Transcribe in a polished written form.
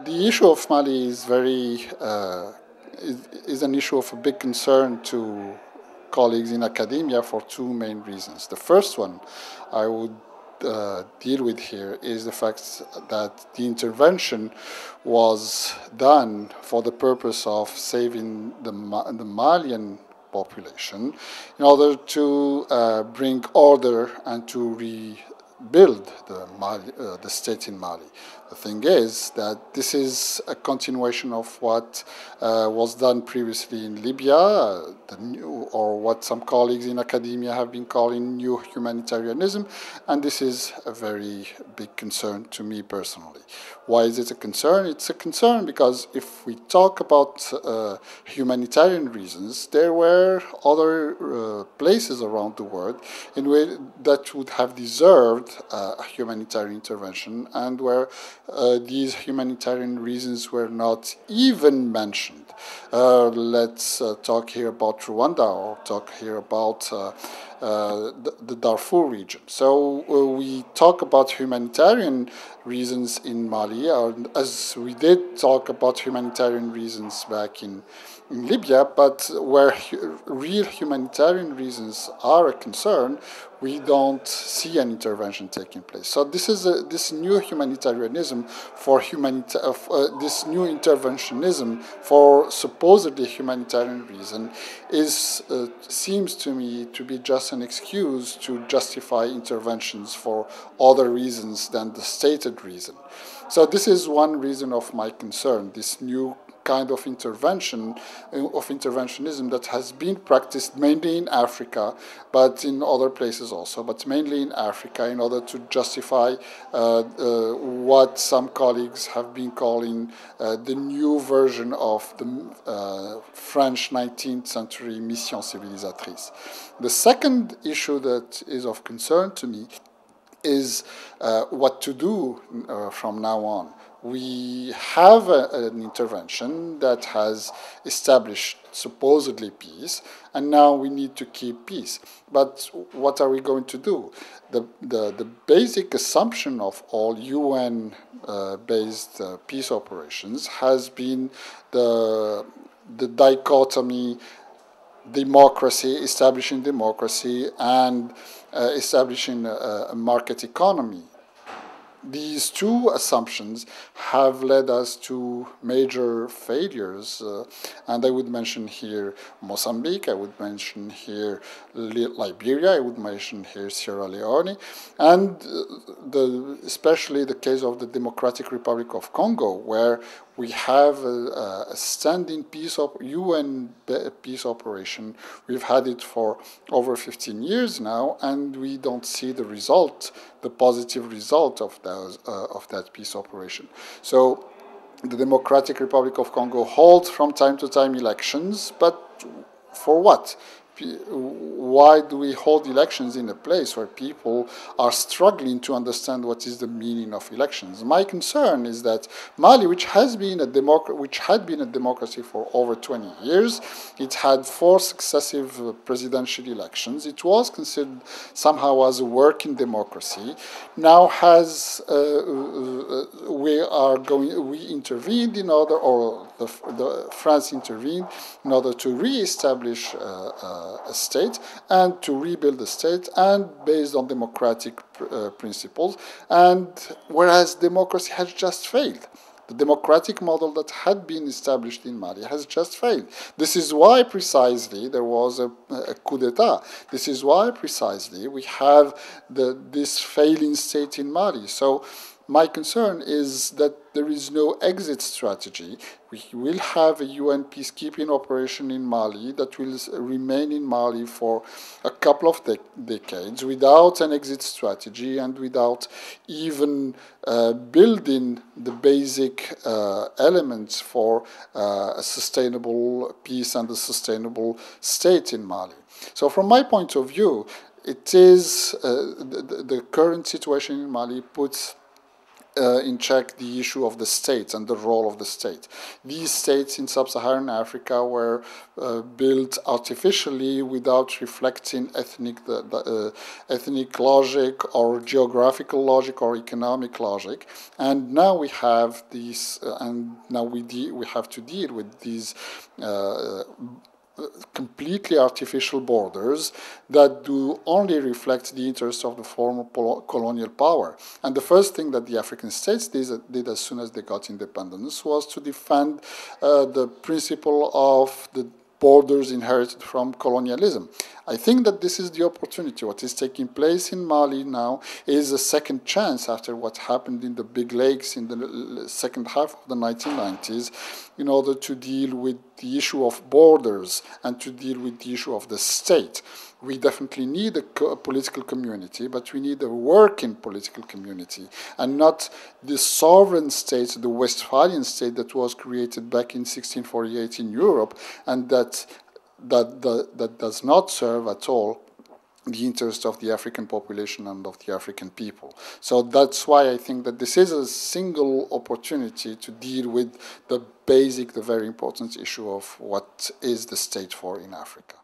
The issue of Mali is is an issue of a big concern to colleagues in academia for two main reasons. The first one I would deal with here is the fact that the intervention was done for the purpose of saving the Malian population in order to bring order and to rebuild the state in Mali. The thing is that this is a continuation of what was done previously in Libya, or what some colleagues in academia have been calling new humanitarianism, and this is a very big concern to me personally. Why is it a concern? It's a concern because if we talk about humanitarian reasons, there were other places around the world in which that would have deserved a humanitarian intervention, and where these humanitarian reasons were not even mentioned. Let's talk here about Rwanda, or talk here about the Darfur region. So we talk about humanitarian reasons in Mali, as we did talk about humanitarian reasons back in Libya, but where real humanitarian reasons are a concern, we don't see an intervention taking place. So this is this new humanitarianism this new interventionism for supposedly humanitarian reason seems to me to be just an excuse to justify interventions for other reasons than the stated reason. So this is one reason of my concern, this new kind of interventionism that has been practiced mainly in Africa, but in other places also, but mainly in Africa, in order to justify what some colleagues have been calling the new version of the French 19th century mission civilisatrice. The second issue that is of concern to me is what to do from now on. We have an intervention that has established supposedly peace, and now we need to keep peace. But what are we going to do? The basic assumption of all UN-based peace operations has been the dichotomy establishing democracy and establishing a market economy. These two assumptions have led us to major failures, and I would mention here Mozambique, I would mention here Liberia, I would mention here Sierra Leone, and especially the case of the Democratic Republic of Congo, where we have a standing UN peace operation. We've had it for over 15 years now, and we don't see the positive result of that peace operation. So the Democratic Republic of Congo holds from time to time elections, but for what? Why do we hold elections in a place where people are struggling to understand what is the meaning of elections? My concern is that Mali, which had been a democracy for over 20 years, it had 4 successive presidential elections. It was considered somehow as a working democracy. Now France intervened in order to re-establish a state and to rebuild the state, and based on democratic principles, and whereas democracy has just failed. The democratic model that had been established in Mali has just failed. This is why precisely there was a coup d'etat. This is why precisely we have this failing state in Mali. So my concern is that there is no exit strategy. We will have a UN peacekeeping operation in Mali that will remain in Mali for a couple of decades without an exit strategy and without even building the basic elements for a sustainable peace and a sustainable state in Mali. So from my point of view, it is the current situation in Mali puts in check the issue of the state and the role of the state. These states in sub-Saharan Africa were built artificially without reflecting ethnic logic or geographical logic or economic logic. And now we have these, and now we have to deal with these completely artificial borders that do only reflect the interests of the former colonial power. And the first thing that the African states did as soon as they got independence was to defend the principle of the borders inherited from colonialism. I think that this is the opportunity. What is taking place in Mali now is a second chance after what happened in the big lakes in the second half of the 1990s in order to deal with the issue of borders and to deal with the issue of the state. We definitely need a political community, but we need a working political community and not the sovereign state, the Westphalian state that was created back in 1648 in Europe and that does not serve at all the interest of the African population and of the African people. So that's why I think that this is a single opportunity to deal with the very important issue of what is the state for in Africa.